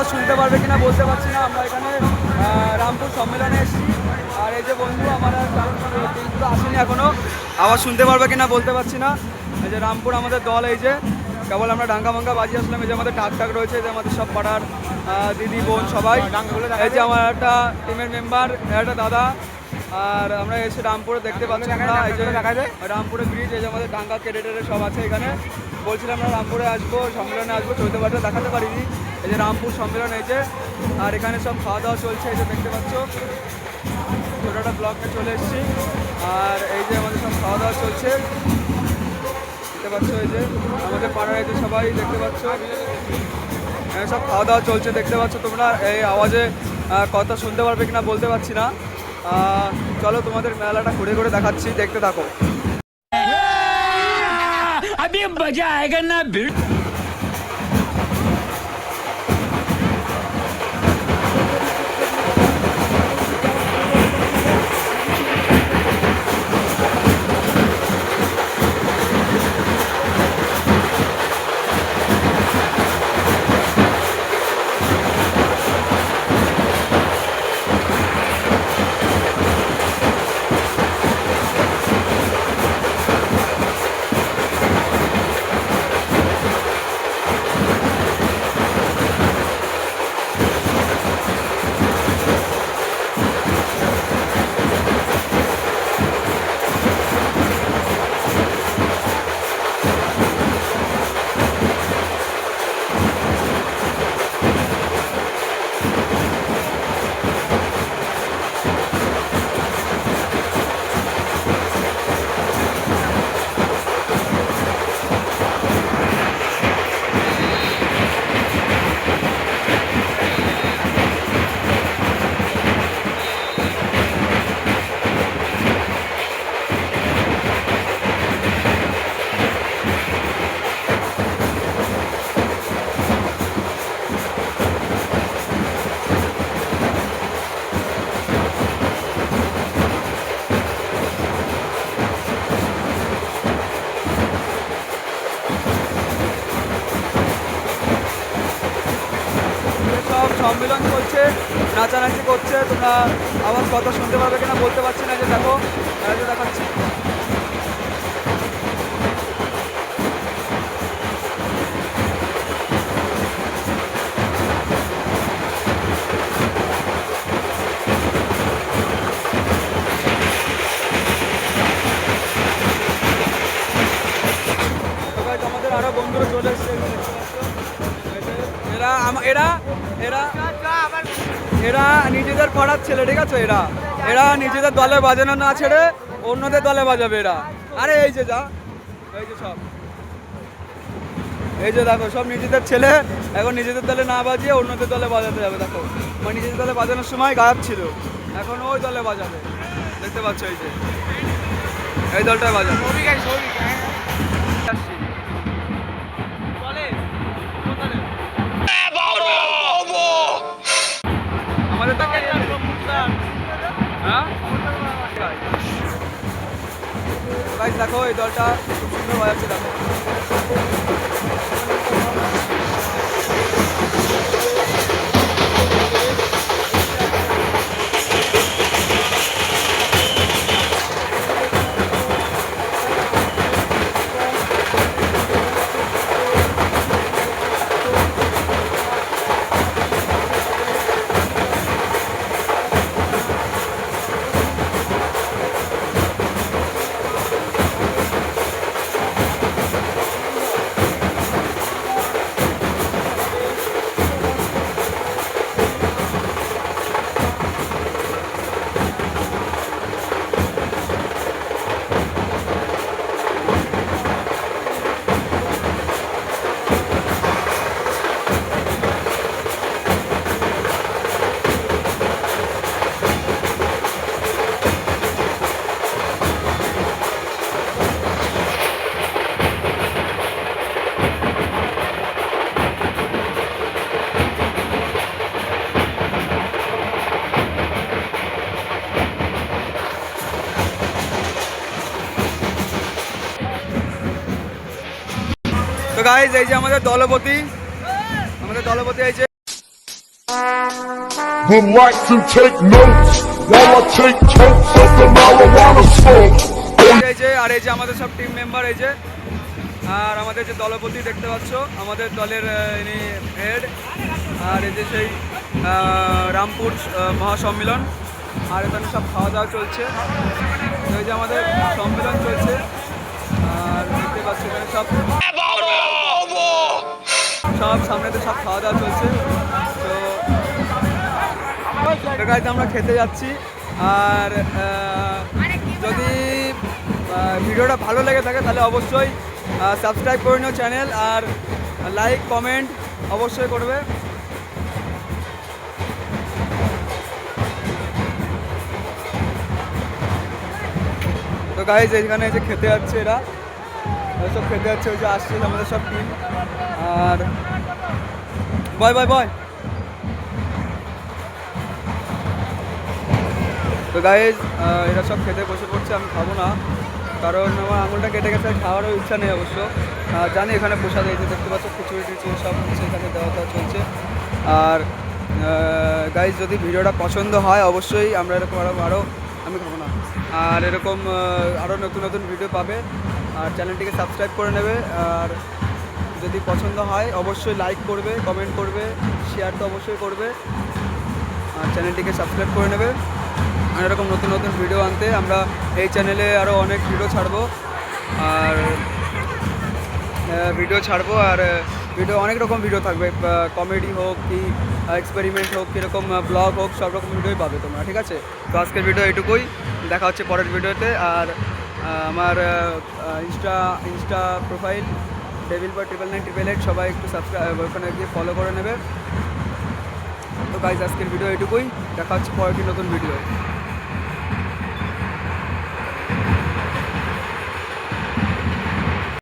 আওয়াজ শুনতে পারবে কিনা বলতে পারছি না। আমরা এখানে রামপুর সম্মেলনে এসেছি, আর এই যে বন্ধু আমার কিন্তু আসেনি এখনো, আওয়াজ শুনতে পারবে কিনা বলতে পারছি না। এই যে রামপুর আমাদের দল, এই যে কেবল আমরা ডাঙ্গা মাঙ্গা বাজিয়ে আসলাম। এই যে আমাদের টাক টাক রয়েছে, যে আমাদের সব পাড়ার দিদি বোন সবাই। এই যে আমার একটা টিমের মেম্বার, একটা দাদা। আর আমরা এসে রামপুরে দেখতে পাচ্ছি আমরা এই যে রামপুরে ব্রিজ, এই যে আমাদের ডাঙ্গা ক্যাডেটের সব আছে এখানে। বলছিলাম আমরা রামপুরে আসবো, সম্মেলনে আসবো, চৈত্র পাঠটা দেখাতে পারিনি। এই যে রামপুর সম্মেলন এই যে, আর এখানে সব খাওয়া দাওয়া চলছে, এই যে দেখতে পাচ্ছ। ছোটো একটা ব্লকে চলে এসেছি, আর এই যে আমাদের সব খাওয়া দাওয়া চলছে দেখতে পাচ্ছ। এই যে আমাদের পাড়ায় এই যে সবাই দেখতে পাচ্ছ, সব খাওয়া দাওয়া চলছে দেখতে পাচ্ছ তোমরা। এই আওয়াজে কথা শুনতে পারবে কিনা বলতে পারছি না। চলো তোমাদের মেলাটা ঘুরে ঘুরে দেখাচ্ছি, দেখতে থাকো। अभी मजा आएगा ना भिड़। সম্মেলন চলছে, নাচানাচি করছে। তোমরা আওয়াজ কথা শুনতে পারবে কিনা বলতে পারছি না। যে দেখো, যে দেখাচ্ছি। আমাদের আরো বন্ধুরা চলে এসছে, এরা এরা এরা এরা নিজেদের পাড়ার ছেলে, ঠিক আছে। এরা এরা নিজেদের দলে বাজানো না ছেড়ে অন্যদের দলে বাজাবে এরা। আরে এই যে যা, এই যে সব, এই যে দেখো সব নিজেদের ছেলে, এখন নিজেদের দলে না বাজিয়ে অন্যদের দলে বাজাতে যাবে। দেখো মানে নিজেদের দলে বাজানোর সময় গায়ব ছিল, এখন ওই দলে বাজাবে। দেখতে পাচ্ছ এই যে এই দলটায় বাজাবে। আমাদের তো দেখো এই দলটা খুব সুন্দর বাজাচ্ছে দেখো। তো গাইজ এই যে আমাদের দলপতি এই যে would like to take notes while I take totes of the marijuana smoke. এই যে আর এই যে আমাদের সব টিম মেম্বার এই যে, আর আমাদের যে দলপতি দেখতে পাচ্ছ, আমাদের দলের ইনি হেড, আর এই যে সেই রামপুর মহাসম্মেলন, আর এখানে সব খাওয়া দাওয়া চলছে। এই যে আমাদের সম্মেলন চলছে, আর দেখতে পাচ্ছ এখানে সব সামনেতে সব খাওয়া দাওয়া চলছে। তো গাইতে আমরা খেতে যাচ্ছি, আর যদি ভিডিওটা ভালো লেগে থাকে তাহলে অবশ্যই সাবস্ক্রাইব করে নিও চ্যানেল, আর লাইক কমেন্ট অবশ্যই করবে। তো গাইজ এইখানে যে খেতে যাচ্ছে এরা সব খেতে যাচ্ছে, ওই যে আসছে আমাদের সব টিম। আর বয় বয় বয়। তো গাইজ এরা সব খেতে বসে পড়ছে, আমি খাবো না কারণ আমার আঙুলটা কেটে গেছে, খাওয়ারও ইচ্ছা নেই অবশ্য। জানি এখানে প্রসাদ এই যে দেখতে পাচ্ছ, খিচুড়ি টিচুড়ি সব হচ্ছে এখানে, দেওয়া দেওয়া চলছে। আর গাইজ যদি ভিডিওটা পছন্দ হয় অবশ্যই আমরা এরকম আরও আমি খাবো না, আর এরকম আরও নতুন নতুন ভিডিও পাবে, আর চ্যানেলটিকে সাবস্ক্রাইব করে নেবে। আর যদি পছন্দ হয় অবশ্যই লাইক করবে, কমেন্ট করবে, শেয়ার তো অবশ্যই করবে, আর চ্যানেলটিকে সাবস্ক্রাইব করে নেবে। আর এরকম নতুন নতুন ভিডিও আনতে আমরা এই চ্যানেলে আরও অনেক ভিডিও ছাড়বো, আর ভিডিও অনেক রকম ভিডিও থাকবে, কমেডি হোক কি এক্সপেরিমেন্ট হোক, কীরকম ব্লগ হোক, সব রকম ভিডিওই পাবে তোমরা, ঠিক আছে? তো আজকের ভিডিও এটুকুই, দেখা হচ্ছে পরের ভিডিওতে। আর আমার ইনস্টা প্রোফাইল devil99988, সবাই একটু সাবস্ক্রাইব ওখানে গিয়ে ফলো করে নেবে। তো গাইজ আজকের ভিডিও এটুকুই, দেখা হচ্ছে পরের নতুন ভিডিও।